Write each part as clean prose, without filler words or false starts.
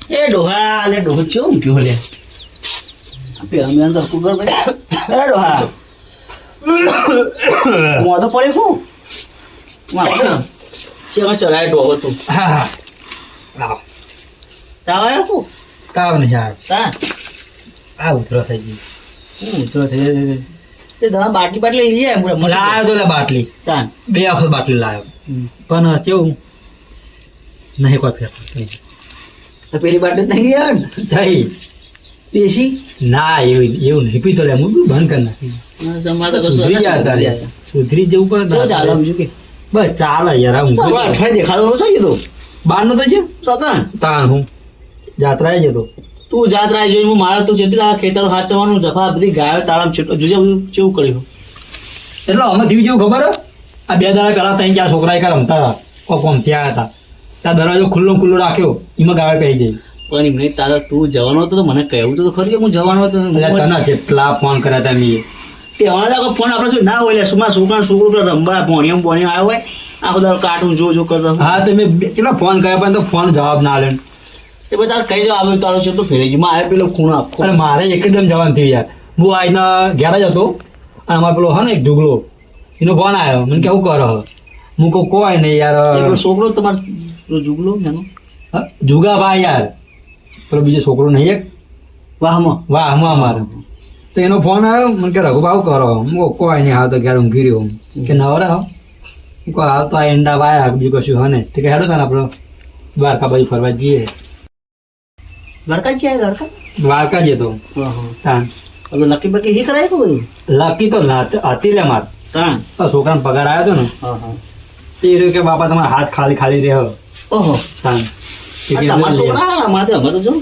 એ ડોહા લે ડોહ ચો મૂક્યો લે આપે અમે અંદર કુદર ભાઈ એ ડોહા મોઢો પડે કો માં શેમાં ચલાય ડોહો તું હા આવો તાવ આવ્યો કો તાવ નહીં આવે તા આ ઉતરો થઈ ગઈ ઉતરો થઈ તે દવા બાટલી બાટલી લઈ જાય લાવ્યો તો લે બાટલી તા 2 વખત બાટલી લાવ્યો પણ કેવું નહીં કોઈ ફેર તો પેલી બાટલી થઈ ગયા ને થઈ પેશી ના એવું નહીં પીતો લે હું બંધ કરી નાખી સમાતો કશું સુધરી જાય તારે સુધરી જવું પડે શું ચાલે બીજું કે બસ ચાલે યાર હું અઠવાડિયે દેખાતો તો થઈ ગયો બાર નતો જો સતન તાણ હું જાત્રાએ જતો તું જાત રાહ જોઈ હું મારા તો જેટલી તારા ખેતર હાચવાનું જફા બધી ગાયો તારા છેટો જોજે બધું કેવું કર્યું એટલે અમે થયું જેવું ખબર હે? આ 2 દાડા કરા 3-4 છોકરા એક રમતા હતા કોમ ત્યાં હતા ત્યાં દરવાજો ખુલ્લો રાખ્યો એમાં ગાવે પહેરી જઈ પણ એમને તારા તું જવાનો હતો તો મને કહેવું તો ખરું કે હું જવાનો હતો એટલે તને કેટલા ફોન કર્યા હતા મેં તેવાના ફોન આપણે શું ના હોય સુમા છોકરો રમવા ભણ્યો આવ્યો હોય આખો દાડો કાર્ટૂન જો કરતો હા તો મેં કેટલા ફોન કર્યા પણ તો ફોન જવાબ ના લે એ બધા કઈ જવાબ આવ્યો તારો છે તો ફેરી ગયો મારે પેલો ખૂણો આખો અને મારે એકદમ જવાનું થયું યાર હું આજના ઘેર જ હતો અને અમારે પેલો હે ને એક ઢુગલો એનો ફોન આવ્યો મને કેવું કરો હું કહું કોઈ નહીં યાર પેલો છોકરો તમારો પેલો જુગલો એનો જુગા ભાઈ યાર પેલો બીજો છોકરો નહીં એક વાહમાં વાહ અમારે તો એનો ફોન આવ્યો મને કે રઘુ ભાવ કરો હું કહું કોઈ નહીં હાવ તો ઘેર ઊંઘી રહ્યો કે નવરા હો હું કહું હાલ તો આ એંડા વાયા બીજું કશું હે ને તો કે હેડો તાને આપણે દ્વારકા બાજુ ફરવા જઈએ દ્વારકા છે દ્વારકા દ્વારકા જતો તાણ હવે નક્કી બકી હી કરાય તો બધું લકી તો હતી લે માર તાણ છોકરાને પગાર આવ્યો હતો ને તે રહ્યું કે બાપા તમારા હાથ ખાલી રહ્યો ઓહો તાણ તમારા છોકરા માથે અમારે તો જો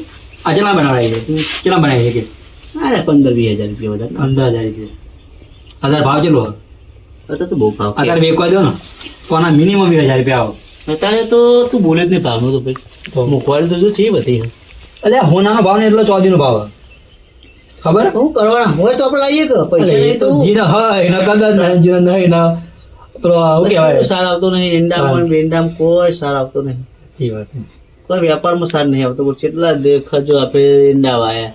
આ કેટલા બનાવી છે કેટલા બનાવી છે કે અરે 15-20 હજાર રૂપિયા વધારે અંદાજ આવી છે અત્યારે ભાવ ચેલો અત્યારે તો બહુ ભાવ અત્યારે વેચવા દો ને તો આના મિનિમમ 2000 રૂપિયા આવો અત્યારે તો તું બોલે જ નહીં ભાવનો તો ભાઈ મૂકવાની તો જો છે બધી એટલે હોનાનો ભાવ ને એટલો ચોદીનો ભાવ ખબર શું કરવાના હોય તો આપણે લાવીએ કે પૈસા નહીં તો જીને હોય એના કદાચ નહીં જીને નહીં ના પેલો શું કહેવાય સાર આવતો નહીં ઈંડામાં બેંડામાં કોઈ સાર આવતો નહીં સાચી વાત કોઈ વ્યાપારમાં સાર નહીં આવતો કેટલા દેખજો આપણે ઈંડા વાયા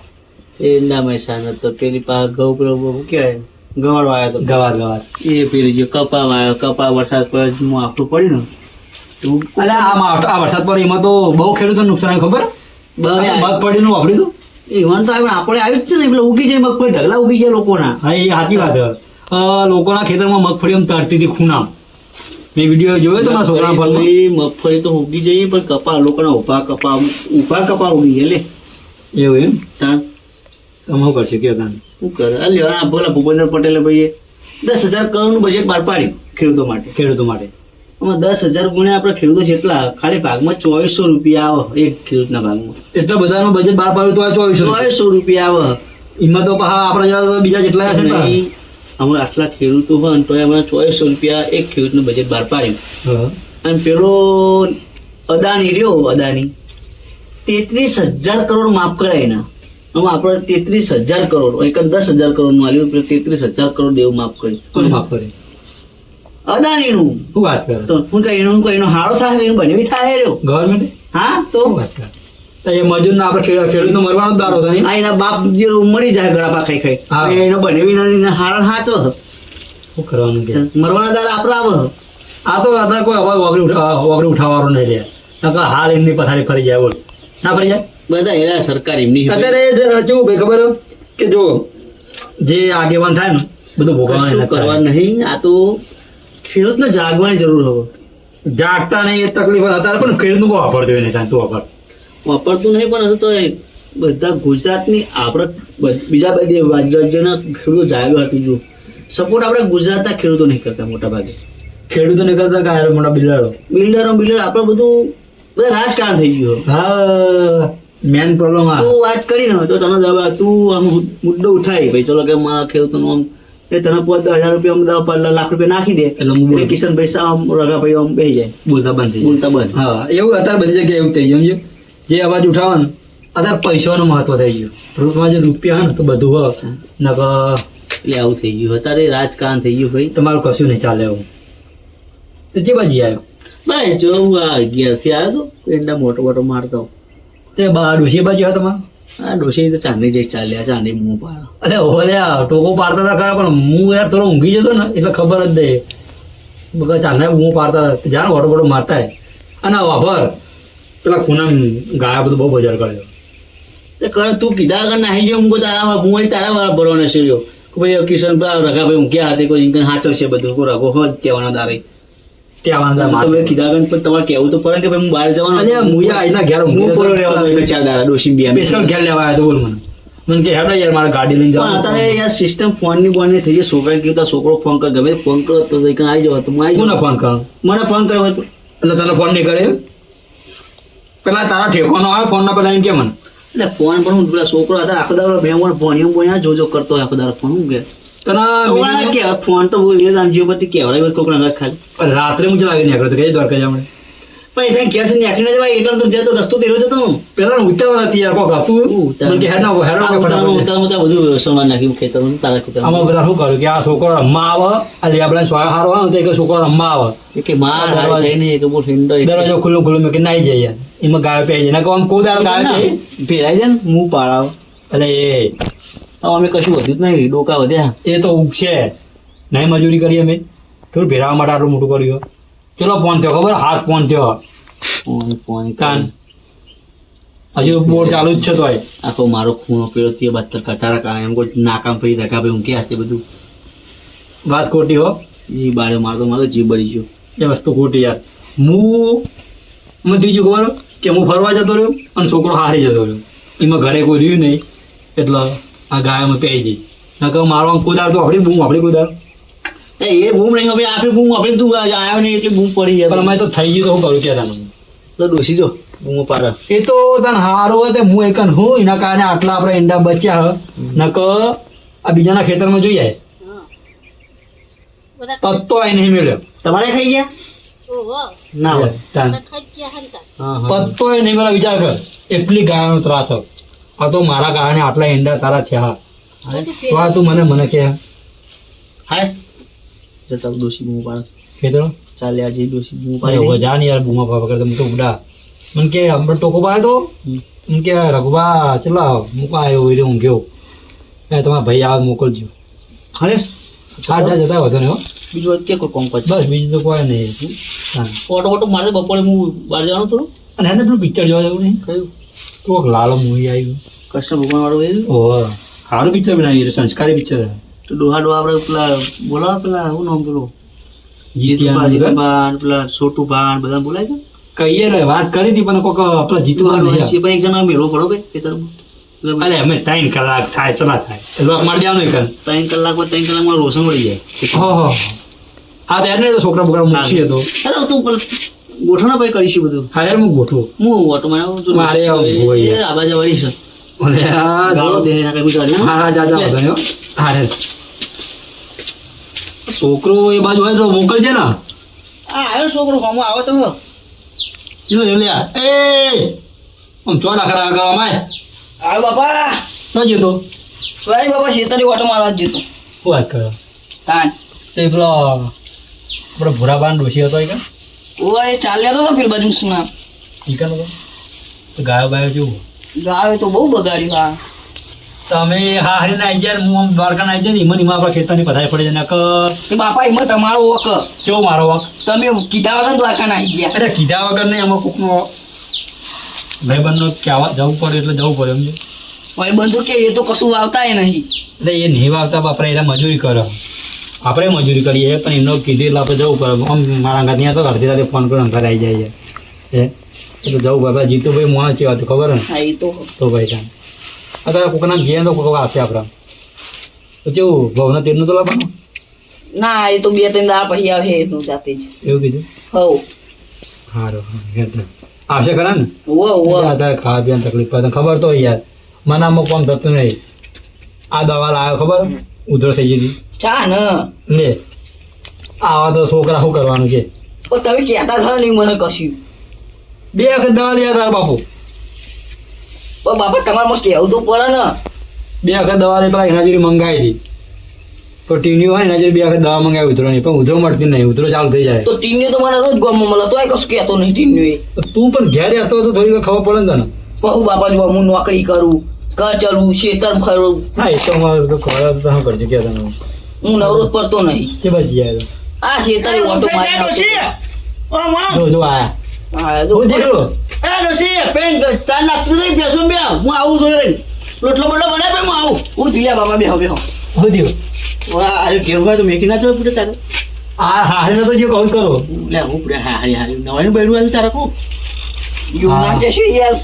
એ ઈંડામાં સાર નતો પેલી પાસે ઘઉં પેલો શું કહેવાય ગવાર વાયો તો ગવાર એ પેલી જો કપા વાયો કપા વરસાદ પડે આખું પડ્યું ને એટલે આ વરસાદ પર એમાં તો બહુ ખેડૂતોને નુકસાન ખબર મગફળીનું વાપર્યું ઈવન તો આપણે આવ્યું જ છે ને પેલા ઉગી જાય મગફળી ઢગલા ઉગી જાય લોકોના હા એ સાચી વાત લોકોના ખેતરમાં મગફળી આમ તરતી હતી ખૂણા મેં વિડીયો જોયો તો મારા છોકરા પર મગફળી તો ઉગી જઈએ પણ કપા લોકોના ઉભા કપા ઉગી જાય લે એવું એમ ચાલ તમે શું કરશે કયો તાને શું કરે અલ્યા બોલા ભૂપેન્દ્ર પટેલે ભાઈએ 10,000 કરોડનું બજેટ બહાર પાડ્યું ખેડૂતો માટે આમાં 10,000 ગુણ્યા આપણે ખેડૂતો જેટલા ખાલી ભાગમાં 2400 રૂપિયા આવે એક ખેડૂતના ભાગમાં એટલા બધાનું બજેટ બહાર પાડ્યું તો 2400 રૂપિયા આવે એમાં તો આપણા જેવા તો બીજા જેટલા હશે ને અમે આટલા ખેડૂતો હોય ને તો અમે 2400 રૂપિયા એક ખેડૂતનું બજેટ બહાર પાડ્યું અને પેલો અદાણી 33,000 કરોડ માફ કરાય એના આમાં આપણે 33,000 કરોડ એક 10,000 કરોડ નું આવ્યું 33,000 કરોડ દેવું માફ કર્યું માફ કરે અદાણી નું શું વાત કરે તો હું કઈ એનો હારો થાય એનું બનેવી થાય રહ્યો ગવર્મેન્ટ હા તો વાત કરે એ મજૂર ના આપણે ખેડૂત નો મરવાનો દારો થાય આ એના બાપ જે મરી જાય ગળાપા ખાઈ એનો બનેવી હારણ હાચો શું કરવાનું કે મરવાના દાર આપડે આવે આ તો અત્યારે કોઈ અવાજ વગરી ઉઠાવવાનો નહીં રે નકર હાલ એમની પથારી ફરી જાય બોલ ના ફરી જાય બધા એના સરકાર એમની અત્યારે કેવું ભાઈ ખબર કે જો જે આગેવાન થાય ને બધું ભોગવવાનું કરવા નહીં આ તો ખેડૂતને જાગવાની જરૂર હવે જાગતા નહીં એ તકલીફ અત્યારે પણ ખેડૂત નું વાપરતું હોય નહીં તું વાપરતું નહીં પણ તો બધા ગુજરાતની આપણે બીજા બધી રાજ્યના ખેડૂતો જાગ્યા હતું જો સપોર્ટ આપણે ગુજરાતના ખેડૂતો નહીં કરતા મોટા ભાગે ખેડૂતો નહીં કરતા કે મોટા બિલ્ડર આપણે બધું બધા રાજકારણ થઈ ગયું હા મેન પ્રોબ્લેમ તું વાત કરી ને તો તને તું આમ મુદ્દો ઉઠાય ભાઈ ચલો કે મારા ખેડૂતોનું આમ એ તને 10,000 રૂપિયા લાખ રૂપિયા નાખી દે એટલે કિશનભાઈ સાહેબ રગાભાઈ આમ બેસી જાય બોલતા બંધ હા એવું અત્યારે બધી જગ્યાએ એવું થઈ ગયું જે અવાજ ઉઠાવે ને અત્યારે પૈસાનું મહત્વ થઈ ગયું રૂપિયામાં જે રૂપિયા હોય ને તો બધું હોય એટલે આવું થઈ ગયું અત્યારે રાજકારણ થઈ ગયું ભાઈ તમારું કશું નહીં ચાલે એવું તો જે બાજી આવ્યો ભાઈ જો હું 11 થી આવ્યો તો એંડા મોટો મારતો તે બા ડોશી બાજુ હા તમારે આ ડોશી તો ચાંદી જઈ ચાલ્યા ચાંદી મું પાડો. અરે ઓલે ટોકો પાડતા હતા ખરા પણ હું યાર થોડો ઊંઘી જતો ને એટલે ખબર જ નહીં. બગા ચાંદા હું પાડતા હતા જાણ વોટો વોટો મારતા હોય. અને વાભર પેલા ખૂના ગાયા બધું બહુ બજાર કર્યો. તે કર તું કીધા આગળ નાહી ગયો હું તારા હું અહીં તારા વાળા ભરવાનો છે રહ્યો કે ભાઈ કિશન રઘાભાઈ ઊંઘ્યા હતી કોઈ ઇન્કન હાચર છે બધું કોઈ રઘો હોય કહેવાના તારે ત્યાં વાંધા તમે મારે કીધા આગળ પણ તમારે કહેવું તો પડે કે ભાઈ હું બહાર જવાનો અને મુયા આઈના ઘેર હું ઊંઘી પૂરો રહેવાનો એટલે ચાર દાડા ડોશી બી સ્પેશિયલ ઘેર લેવા આવ્યો તો બોલ મને મને કે હેડો યાર મારે ગાડી લઈને પણ અત્યારે જવાનું. યાર સિસ્ટમ ફોન ની બોન ની થઈ ગઈ. છોકરા કીધું છોકરો ફોન કર ગમે ફોન કરો તો આવી જાવ તો હું આવી કોને જાઉં. ફોન કરો મને ફોન કર્યો હતો એટલે તને ફોન નહીં કરે પેલા તારા ઠેકોનો આવે ફોન ના પેલા એમ કે મને એટલે ફોન પણ હું પેલા છોકરો હતા આખો દાડો ભેમણ ભણ્યો ભણ્યા જોજો કરતો હોય આખો દાડો ફોન હું કે તને કે ફોન તો બોલીએ આમ જે બધી કહેવાય કોકના ઘર ખાલી રાત્રે હું ચલાવી નીકળ્યો તો કઈ દ્વારકા જમણે પણ એ ઘેર થી નીકળીને જવાય એટલે તો જતો રસ્તો તેરો જતો હું પેલા ઉતાવળ હતી યાર કોક હતું મને કે હેડ ના હેડ ઉતાર બધું સામાન નાખ્યું ખેતર તારા ખેતર આમાં બધા શું કર્યું કે આ છોકરો રમવા આવે આ લેબડા સોયા હારો આવે ને તો એક છોકરો રમવા આવે કે માર હાર થઈ નહીં કે બોલ હિંડો દરવાજો ખુલ્લો ખુલ્લો મેં કે નાઈ જાય યાર એમાં ગાયો પી જાય ના કોઈ દાડો ગાયો પી ભેરાય છે ને હું પાડાવ એટલે અમે કશું વધ્યું જ નહીં ડોકા વધ્યા એ તો ઉગશે નહીં મજૂરી કરી અમે થોડું ભેરાવા માટે આટલું મોટું કર્યું ચલો ફોન થયો ખબર હાથ ફોન થયો ફોન કાન હજુ બોર ચાલુ જ છે તોય આખો મારો ખૂણો પેલો તે બાદ કચારા કા એમ કોઈ નાકામ પડી રખા ભાઈ હું ક્યાં તે બધું વાત ખોટી હો જી બારે મારતો જીવ બળી ગયો એ વસ્તુ ખોટી યાર મને ત્રીજું ખબર કે હું ફરવા જતો રહ્યો અને છોકરો હારી જતો રહ્યો એમાં ઘરે કોઈ રહ્યું નહીં એટલે આ ગાયમાં પહેરી જઈ નકર મારો કુદાર તો આપણી કુદાર એ બૂમ નહીં હવે આપણે બૂમ આપણે તું આવ્યો નહીં એટલે બૂમ પડી જાય પણ અમે તો થઈ ગયું તો હું કરું કે તને તો ડોસી જો બૂમો પાડે એ તો તને હારું હોય તો હું એકન હું એના કારણે આટલા આપણે ઈંડા બચ્યા હ નકર આ બીજાના ખેતરમાં જોઈ જાય તત્તો આઈ નહીં મળ્યો તમારે ખાઈ ગયા ના હોય તાન. હા હા પત્તો એ નહીં મળ્યો વિચાર કર એટલી ગાયનો ત્રાસ હોય આ તો મારા કારણે આટલા ઈંડા તારા થયા તો આ તું મને કે હાય જતા ડોસી બૂમો પાડે ખેતરો ચાલે આજે ડોસી બૂમો અરે પાડે જા ને યાર બૂમા પાપા કરતા હું તો ઉડા મને કે હમણાં ટોકો પાડે તો મને કે રઘુબા ચલો મૂકા આવ્યો હોય ઊંઘ્યો તમારા ભાઈ આવે મોકલજો અરે હા જા જતા વધો ને હો બીજું કે કોઈ કોમ પછી બસ બીજું તો કોઈ નહીં હા ફોટો મારે બપોરે હું બહાર જવાનું થોડું અને એને પેલું પિક્ચર જોવા જવું નહીં કયું કોક લાલો મૂવી આવ્યું કૃષ્ણ ભગવાન વાળું એ ઓહ સારું પિક્ચર બનાવ્યું સંસ્કારી પિક્ચર તો ડોહા આપણે પેલા બોલાવો પેલા શું નામ પેલું જીતુભા જીતુભાન પેલા છોટુભાન બધા બોલાય છે કહીએ ને વાત કરી હતી પણ કોક આપણા જીતુભા નહીં પણ એક જણા મેળવો પડો ભાઈ ખેતરમાં અરે અમે 3 કલાક થાય ચલા થાય લોક મારી દેવાનું એક 3 કલાક 3 કલાકમાં રોશન મળી જાય ઓહો હા તો એને તો છોકરા બોકરા મૂકીએ તો અરે તું ગોઠવણ ભાઈ કરીશું બધું હા યાર હું ગોઠવું હું ઓટો મારે આવું હોય યાર. આ બાજુ વળી છે અને આ ગાળો દે ના કઈ વિચાર હા હા જા જા વધો ને હો. હા રે છોકરો એ બાજુ હોય તો મોકલજે ને આ આવ્યો છોકરો હોમો આવે તો ચલો લ્યા એ આમ ચો નાખરા ગાવા માય આવે બાપા ન જતો સોરી બાપા શેતરી ઓટો મારવા જ જતો શું વાત કરો તાન તે પેલો આપણે ભૂરાબાન ડોશી હતો કે ઓય એ ચાલ્યા તો પેલ બાજુ સુના ઈકાનો તો ગાયો બાયો જેવું ગાવે તો બહુ બગાડ્યું હા તમે હા હરીને આવી જાય હું આમ દ્વારકા આવી જાય ને એમાં એમાં આપણા ખેતરની પધારી પડી જાય કે તે બાપા એમાં તમારો વક ચો મારો વાક તમે કીધા વગર દ્વારકા નાખી ગયા અરે કીધા વગર નહીં આમાં કોકનો ભાઈબંધનો કહેવા જવું પડે એટલે જવું પડે સમજો ભાઈ બંધુ કે એ તો કશું આવતા નહીં એટલે એ નહીં વાવતા બાપરે એને મજૂરી કરે આપણે મજૂરી કરીએ પણ એમનો કીધું એટલે આપણે જવું પડે આમ મારા અંગત ત્યાં તો અડધી રાતે ફોન કરીને અંગત આવી જાય છે એટલે જવું બાપા જીતુભાઈ મોણા છે વાત ખબર ને હા એ તો ભાઈ ત્યાં અત્યારે કોકના ઘેર તો કોક આવશે આપણા તો કેવું ભાવના તેરનું તો લાવવાનું ના એ તો 2-3 દાડા પછી આવે એનું જાતે જ એવું કીધું હવ સારું આવશે ખરા ને વો અત્યારે ખાવા પીવાની તકલીફ પડે તને ખબર તો હોય યાર મનામાં કોમ થતું નહીં આ દવા લાવ્યો ખબર ઉધરો થઈ ગઈ ચા ને લે આવા તો છોકરા શું કરવાનું છે પણ તમે કહેતા થયો નહીં મને કશું 2 વખત દવા લઈ તાર બાપુ પણ બાપા તમારે કહેવું તો પડે ને 2 વખત દવા લઈ પેલા એના જેવી મંગાવી હતી તો ટીન્યુ હોય એના જેવી 2 વખત દવા મંગાવી ઉધરો નહીં પણ ઉધરો મળતી નહીં ઉધરો ચાલુ થઈ જાય તો ટીન્યુ તો મને રોજ ગમો મળે તો કશું કહેતો નહીં ટીન્યુ એ તો તું પણ ઘેર હતો તો થોડી વાર ખબર પડે ને તને બહુ બાપા જો હું નોકરી કરું, ઘર ચલવું, ખેતર ફરવું, હા એ તો અમારે તો ખબર તો હા કરજો કે તમે હું નવરો જ પડતો નહીં. કે બચી જાય તો આ ખેતર ઓટો મારી ડોશી ઓ માં જો જો આયા હા, જો હું દીકરો એ ડોશી પેન ચા નાખતું નહીં બેસો બે હું આવું છું રે લોટલો બોટલો બનાય હું આવું હું દિલ્યા બાબા બેહો બેહો. હું દીકરો વાહ અરે ઘેરવા તો મેકી ના જો પૂરે તારે આ હારે તો જે કહું કરો લે હું પૂરે હા હા નવાની બૈરું આવ્યું તારે કો એવું ના કહેશો યાર,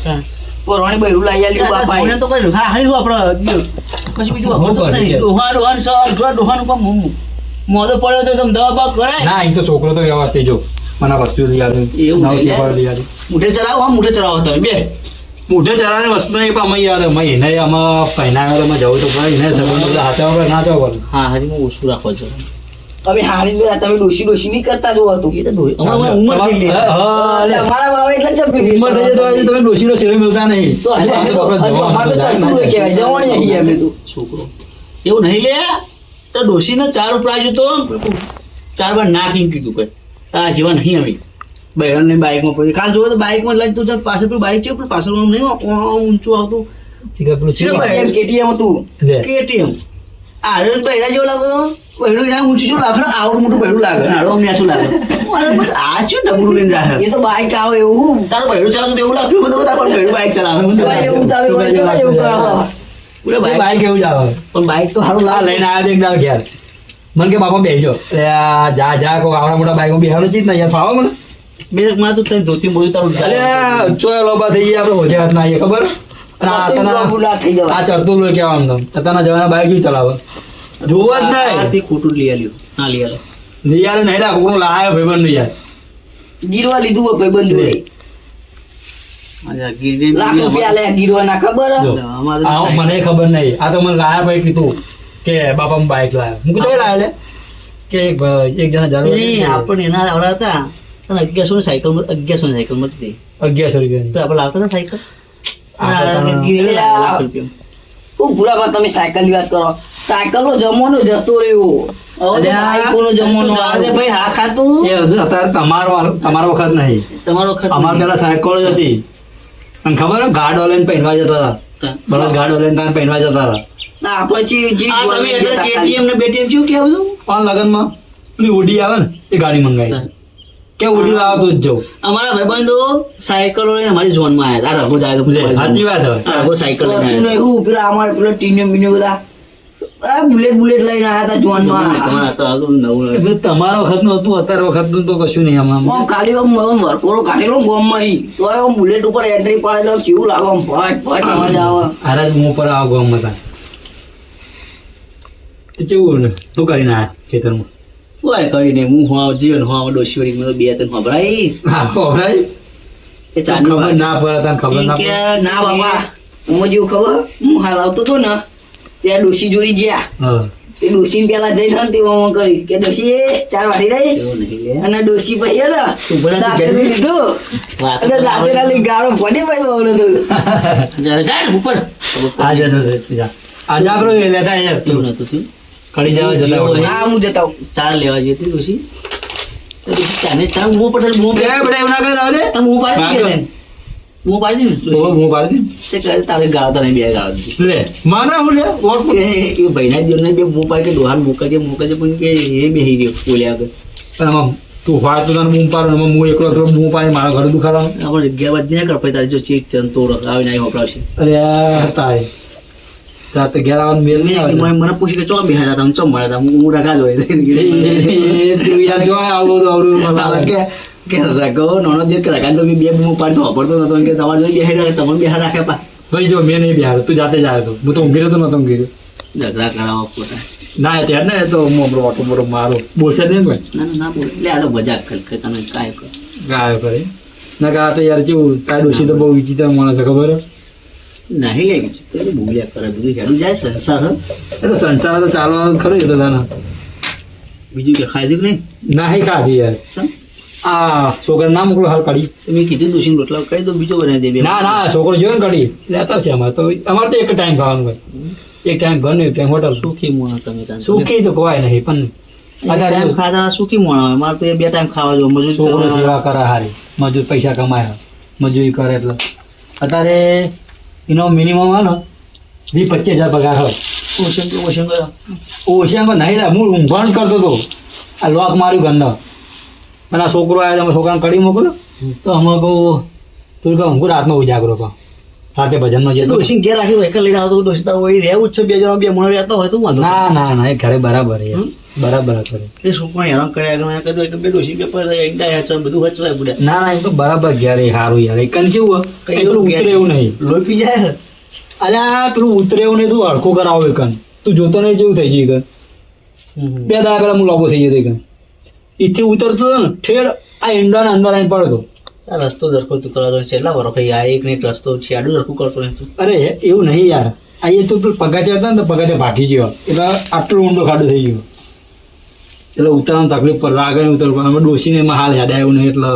પોરાણી બૈરું લાઈ આલ્યું બાપા. જોઈને તો કર્યું હા હારી આપણે પછી બીજું હું વાપરતો જ કરી નહીં દે. ડોહાનું સર જો ડોહાનું કામ મોદો પડ્યો તો તમે દવા બવા કરાય ના અહીં તો છોકરો તો વ્યવસ્થિત જો મને વસ્તુ લઈ આવ્યું એવું નવ નહીં પેપર લઈ આવ્યું મુઠે ચડાવો હા મુઠે ચડાવો તમે બે મોઢે ચરાની વસ્તુ નહીં પણ અમે યાર અમે એને આમાં પહેનાવેલામાં જવું તો પડે એને સંબંધ બધા હાથે વગર ના જવું પડે હા હારી હું ઓછું રાખવા છું તમે હારી ગયા, તમે ડોશી ડોશી નહીં કરતા જો હતું. એ તો અમારે ઉંમર થઈ ગઈ તમારા બાબા એટલે ચપી ઉંમર થઈ જાય તો આજે તમે ડોશીનો સેવે મળતા નહીં તો હજુ અમારે તો ચડતું હોય કહેવાય, જવાણી અહીં અમે તો. છોકરો એવું નહીં લે તો ડોશીને 4 પ્રાઇઝ હતો 4 વાર નાખીને કીધું કે આ જેવા નહીં અમે બહેરણને બાઇકમાં પડી કાલ જોવે તો બાઇકમાં લઈ તું પાછળ પેલું બાઇક છે પેલું પાછળ નહીં ઊંચું આવતું એમ KTM હતું. કેટીએમ આરે બહેરા જેવો લાગતો બહેરું એના ઊંચું જેવું લાગે આવડું મોટું બહેરું લાગે આડો અમને શું લાગે અરે બસ આ શું ડબલું લઈને જાય એ તો બાઈક આવે એવું. તારું બહેરું ચલાવતું તો એવું લાગતું બધું તારું બહેરું બાઇક ચલાવે એવું તમે વળી કેવા એવું કરો? પૂરે બાઇક બાઈક એવું જ આવે પણ બાઇક તો સારું આ લાગે લઈને આવ્યો તો એક દાવ ઘેર મને કે બાપા બેસજો એટલે આ જા જા કોઈ આવડા મોટા બાઈકમાં બેસવાનું ચીજ નહીં યાર ફાવો મને બે માં તો તને ધોતી બોલી તારું અરે ચોય લોબા થઈ ગયા આપણે હોજે હાથ ના આવીએ ખબર અને આ કશું બાબુ ના થઈ જવાય. આ ચડતું લો કેવા આમ તો અત્યારના જવાના બાઈક ઈ ચલાવે જોવા જ આ નહીં તે ખોટું લઈ આલ્યું ના લઈ આલે નહીં યાર નહીં રાખું કોણ લાયો ભાઈબંધ નહીં યાર ગીરવા લીધું હોય ભાઈબંધ જોડે. આ ગીરવે લાખ રૂપિયા લે ગીરવાના, ખબર હે? જો, અમારે તો આવું મને ખબર નહીં આ તો મને લાયા ભાઈ કીધું કે બાપા હું બાઈક લાયો હું કીધું લાયો લે કે એક જણા જરૂર નહીં આપણે એના આવડા હતા અને 1100 ની સાયકલ 1100 ની સાયકલ મળતી હતી 1100 રૂપિયા તો આપણે લાવતા હતા સાયકલ આ તો ગીરવે યાર. લાખ રૂપિયા હું ભૂરાબા તમે સાયકલ વાત કરો. સાયકલનો જમાનો જતો રહ્યો. હવે તો અલ્યા, બાઈકોનો જમાનો તું જવા દે આવ્યો. ભાઈ હા ખાતું એ બધું અત્યારે તમારો વખત નહીં તમારો ખર્ચ અમાર પેલા સાયકલ જ હતી અને ખબર હે ગાર્ડ ઓલેન પહેરવા જતા હતા બળદ ગાર્ડ ઓલેન તાન પહેરવા જતા હતા ના, આપણે જે આ તમે એટલે જતા KTM ને બેટીએમ શું કેવું હતું પણ લગનમાં પેલી ઓડી આવે ને એ ગાડી મંગાવી કે ઓડી લાવો તો જ જવું અમારા ભાઈબંધો સાયકલ લઈને અમારી ઝોનમાં આવ્યા હતા. આ રઘુ જાય તો પૂછે. સાચી વાત હવે આ રઘુ સાયકલ લઈને કશું આવ્યા. નહીં, હું પેલા અમારે પેલા ટીનિયમ બીનિયમ બધા આ બુલેટ લઈને આવ્યા હતા જોનમાં. તમારા તો આ તો નવું એટલે તમારા વખતનું હતું અત્યારે વખતનું તો કશું નહીં આમાં આમ ખાલી આમ વરકોરો કાઢેલો ગોમમાં ઈ. તોય આમ બુલેટ ઉપર એન્ટ્રી પાડેલો કેવું લાગે આમ ફટ ફટ અવાજ આવે. હારા જ હું ઉપર આવો ગામ હતા તો કેવું ને શું કરીને આયા ખેતરમાં કોઈ કઈ નહીં હું હા જીવન હા ડોશી વળી મેં તો 2-3 ખબરાઈ હા ખબરાય એ ચાની ખબર વાત. ના પડે તને ખબર ના કે પડે ના બાબા, હું જેવું ખબર, હું હાલ આવતો હતો ને ત્યાં ડોશી જોડી ગયા. હા તે ડોશી પેલા જઈને ને તે વાં કરી કે ડોશી એ ચાર વાટી રહી એવું નહીં લે. અને ડોશી ભાઈ હે ને તું ભલે તું દાંતેલું ઘેર લીધું વાત અને દાંતેલા લઈ ગાળો ફોડી ભાઈ વાવડો તો. જાય ને ઉપર આજે આજે આપણે લેતા યાર એવું નતું થયું. કડી જવા જતા જેવો હોય. હા, હું જતા આવું. ચાર લેવા જતી ડોશી તો ડોશી ચાને ચાર મોં પટેલ મોં એ બધા એવું ના કરે રાવ દે તમે મોં પાડી વાંધો. દે મોં પાડી દે ને તો ડોશી. હું પાડી તે કહે તારે ગાળતા નહીં બે ગાળ દીધી. દે લે માના હું લે ઓર કે એ ભાઈના જીવને બે મોં પાડી કે ડોહાન મોકલજે પણ કે એ બેહી ગયો બોલ્યા આગળ પણ આમાં તું હોય તો તને બૂમ પાડો ને આમાં હું એકલો બૂમ પાડી મારા ઘર દુખાડો આપણે જગ્યા બાદ નહીં કર પછી તારી જો ચીક તને તોડ આવીને આવી વપરાવશે અરે તારે તાર તો ઘેર આવવાનું મેલ નહીં આવે મને પૂછ્યું કે ચો બેહા હતા ચો મળ્યા હતા હું રખા જોઈ તું યાર જો આવડું તો આવડું કે રખો નાનો દેર કે રખા તો બે બૂમ પાડતો વાપરતો નતો કે તમારે જો બેહાઈ રાખે તમને બેહા રાખે પા ભાઈ જો મેં નહીં બિહાર તું જાતે જ આવ્યો તો હું તો ઊંઘી રહ્યો તો નતો ઊંઘી રહ્યો ઝઘડા કરાવો ખોટા ના ત્યાર ને તો હું આપણો વાટો બરો મારો બોલશે જ નહીં કોઈ ના ના બોલ એટલે આ તો મજાક કે તમે કાંઈ કર ગાયો કરે ના કા તો યાર કેવું તાર ડોશી તો બહુ વિચિત્ર માણસ છે ખબર હે? નહીં લે વિચિત્ર બોલ્યા કરે બધું હેડું જાય સંસાર હ. એ તો સંસાર તો ચાલવાનું ખરું એ તો તાના બીજું કે ખાઈ દીધું નહીં ના ખાધી યાર શું? આ છોકરા ના મોકલો હાલ કાઢી મેં કીધું દોશી રોટલા કહી દો બીજો બનાવી દે બે. ના ના છોકરો જોયો ને કાઢી લેતા છે અમારે તો એક ટાઈમ ખાવાનું હોય એક ટાઈમ ઘર ને એક ટાઈમ હોટલ સુખી મોણા તમે તાન. સુખી તો કોઈ નહીં પણ એક ટાઈમ ખાતા સુખી મોણા હોય મારે તો એ 2 ટાઈમ ખાવા જો મજૂરી છોકરો કરવા. સેવા કરે હારી મજૂર પૈસા કમાય મજૂરી કરે એટલે અત્યારે એનો મિનિમમ આવે ને 20-25 હજાર પગાર હોય. ઓશન કયો ઓછામાં નહીં રે, હું ઊંઘણ કરતો હતો, આ લોક માર્યું ઘરના અને આ છોકરો આવ્યો, તમે છોકરાને કડી મોકલો તો અમે કહું તું કહું ઊંઘું રાતનો ઉજાગરો કહું રાતે ભજનમાં જતો. ડોશી ઘેર રાખી વેકલ લઈને આવતો ડોશી તાર હોય રહેવું જ છે, 2 જણા 2 મણ રહેતો હોય તો વાંધો ના એ ઘરે બરાબર છે, બરાબર કરે. એ શું પણ હેરાન કર્યા કીધું કે 2 ડોશી પેપર ઈંડા બધું હચવાય પડે. ના એમ તો બરાબર ઘેર સારું યાર. એ કન કેવું કઈ પેલું ઉતરે એવું નહીં, લોહી પી જાય. અલ્યા પેલું ઉતરે એવું નહીં, તું હડકો કરાવો એ કન તું જોતો નહીં જેવું થઈ ગયું કન. 2 દાડા પહેલા હું લાંબો થઈ ગયો કન, ઈથી ઉતરતો હતો ને ઠેર આ ઈંડાને અંદર આવીને પડતો. આ રસ્તો દરખો તું કરાતો છેલ્લા વરો કઈ આ એક ને એક રસ્તો છેડું દરખું કરતો નહીં તું. અરે એવું નહીં યાર, આ એ તો પેલું પગાટિયા હતા ને તો પગાટિયા ભાગી ગયો એટલે આટલો ઊંડો ખાડો થઈ ગયો એટલે ઉતરવાની તકલીફ પર આગળ ઉતરવું અમે ડોસીને એમાં હાલ યાદ આવ્યું નહીં એટલે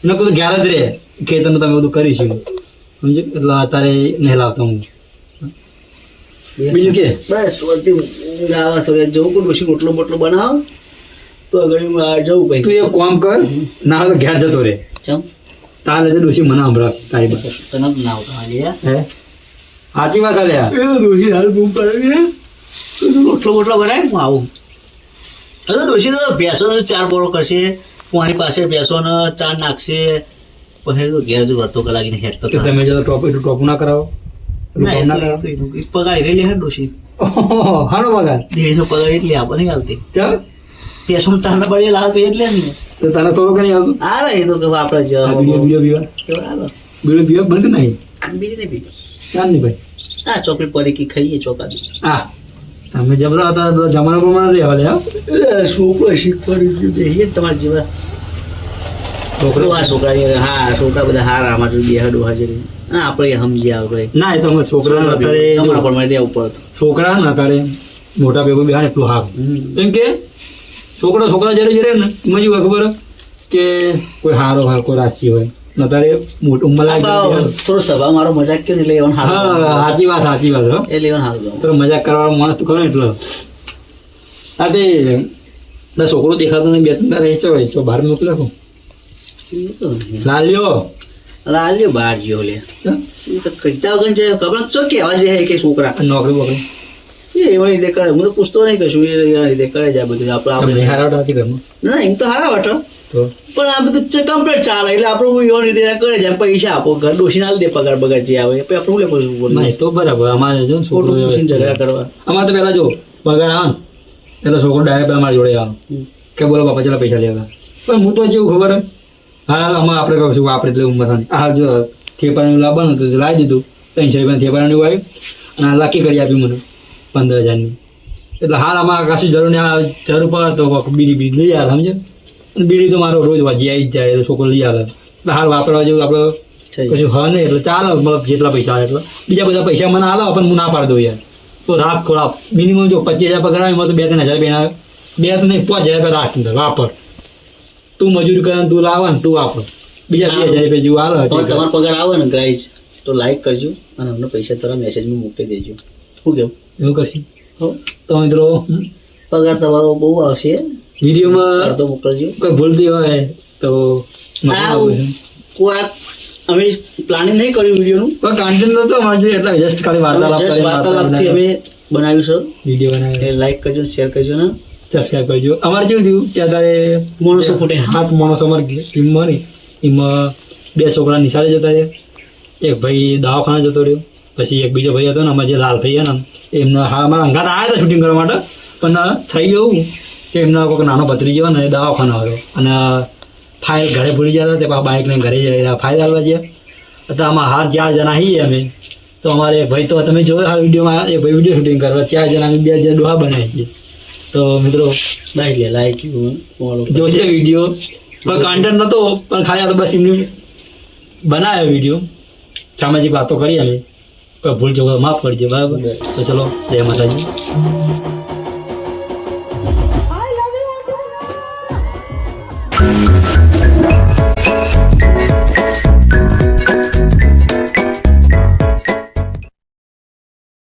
એને કહું ઘેર જ રહે ખેતરનું તમે બધું કરીશું સમજે એટલે અત્યારે નહીં લાવતો હું. બીજું કે બસ ગાવા સવારે જવું કોઈ ડોશી રોટલો બોટલો બનાવ તો આગળ જવું ભાઈ. તું એક કામ કર, ના હોય તો ઘેર જતો રહે, ચમ તારે તો ડોસી મને હમણાં તારી પાસે તને જ ના આવતા હાલી હે સાચી વાત હાલે યાર. ડોશી હાલ બૂમ પાડે રોટલો બોટલો બનાય હું આવું. હવે ડોશી તો ભેંસો 4 બોરો કરશે, પાણી પાસે ભેંસોને 4 નાખશે, પછી તો ઘેર જો વાતો કલાકીને હેડ તો તમે જો ટોપ ના કરાવો પગાર રેલી હે ડોશી હારો પગાર 150 પગાર એટલે આપે નહીં આવતી. ચાલ ભેંસો 4 ના બળે લાવે એટલે ને તો તને થોડો કરી આવતું આ એ તો કે આપણે જ બીડો પીવા બંધ નહીં બીજી નહીં પીતો. ચાલ નહીં ભાઈ. હા ચોકલેટ પડી કે ખાઈએ ચોકાદી. હા તમે જબરા હતા જમાના પ્રમાણે રહેવા લે. છોકરો શીખવાડી તમારા જેવા છોકરો આ છોકરા હા છોકરા બધા હારા અમારે બેહાડું હાજરી આપણે સમજી આવે ના એ તો અમે છોકરા જમણા પ્રમાણે રહેવું પડતું. છોકરા ને અત્યારે મોટા ભેગું બેહાર એટલું સારું કેમ કે છોકરા જયારે જયારે ને એમાં જેવું ખબર કે કોઈ હારો હોય કોઈ રાશિ હોય અત્યારે મોટું ઉંમર થોડો સ્વભાવ મારો મજાક કર્યો એટલે એવાનું હારું. સાચી વાત હો એ લેવાનું હારું તો મજાક કરવાનો માણસ તો ખરો એટલે હા તે છોકરો દેખાતો નહીં 2-3 દાડા હોય તો બહાર મોકલ્યો લાલ્યો લાલ્યો બહાર ગયો લે કઈતા વગર છે ખબર છો કેવા છે કે છોકરા નોકરી બોકરી એવા રીતે કરે. હું તો પૂછતો નહીં કશું એ રીતે કરે છે આ બધું આપણે હારા હતી ઘરમાં ના એમ તો હારા વાટો તો પણ આ બધું કમ્પ્લીટ ચાલે એટલે આપણે એવા રીતે કરે છે પૈસા આપો ઘર ડોસી ના દે પગાર બગાર જે આવે પછી આપણે લે ના તો બરાબર. અમારે જો છોકરો ઝઘડા કરવા અમારે તો પેલા જો પગાર આવે એટલે છોકરો ડાયરેક્ટ અમારી જોડે આવે કે બોલો બાપા ચલા પૈસા લેવા. પણ હું તો જેવું ખબર હા આમાં આપણે કહું છું આપણે એટલે ઉંમર હા જો થેપાનું લાવવાનું તો લાવી દીધું 300 રૂપિયા થેપાનું આવ્યું અને લકી કરી આપ્યું મને 15,000ની. એટલે હાલ આમાં કશું જરૂર નહીં, જરૂર પડે તો બીડી લઈ આવે સમજો. અને બીડી તો મારો રોજ વાજી આવી જ જાય એટલે છોકરો લઈ આવે એટલે હાલ વાપરવા જેવું આપણે કશું હા નહીં એટલે ચાલે મતલબ જેટલા પૈસા આવે એટલે બીજા બધા પૈસા મને હાલો પણ હું ના પાડી દઉં યાર. તો રાત ખોરાક મિનિમમ જો 25,000 પગાર આવે એમાં તો 2-3 હજાર રૂપિયા 2 તો નહીં 5,000 રૂપિયા રાખી વાપર. તું મજૂરી કરે તું લાવે ને તું વાપર, બીજા 2,000 રૂપિયા જેવું હાલે. તમારો પગાર આવે ને ગાઈઝ તો લાઈક કરજો અને અમને પૈસા તરફ મેસેજમાં મોકલી દેજો. શું કેવું એવું કરશી તો મિત્રો પગાર તમારો બહુ આવશે. વિડીયોમાં તો મોકલજો. કોઈ ભૂલતી હોય તો કોઈ અમે પ્લાનિંગ નહીં કર્યું વિડીયોનું કોઈ કન્ટેન્ટ નતો અમારે એટલે જસ્ટ ખાલી વાર્તાલાપથી અમે બનાવ્યું છે વિડીયો બનાવી. લાઈક કરજો શેર કરજો ને સબસ્ક્રાઈબ કરજો. અમારે કેવું થયું કે અત્યારે માણસો ફૂટે 7 માણસો અમારી ટીમમાં ને એમાં 2 છોકરા નિશાળે જતા રહ્યા, એક ભાઈ દવાખાને જતો રહ્યો, પછી એક બીજો ભાઈ હતો ને અમારે જે લાલભાઈ ને એમને હા અમારા અંગાત આવ્યા હતા શૂટિંગ કરવા માટે પણ થઈ ગયું કે એમના કોઈક નાનો ભત્રીજો ને દવાખાનો હતો અને ફાઇલ ઘરે ભૂલી ગયા હતા તે બાઇક લઈને ઘરે જઈ ફાઇલ આવવા ગયા હતા. આમાં હાર 4 જણા છીએ અમે તો અમારે ભાઈ તો તમે જોયો આ વિડીયોમાં એક ભાઈ વિડીયો શૂટિંગ કરવા 4 જણા અમે 2 જણ ડોહા બનાવી છીએ. તો મિત્રો લાઈક જોજે વિડીયો પણ કન્ટેન્ટ નતો પણ ખાલી આ તો બસ એમની બનાવ્યો વિડીયો, સામાજિક વાતો કરી અમે, કોઈ ભૂલ જો માફ કરજો બરાબર. તો ચલો જય માતાજી.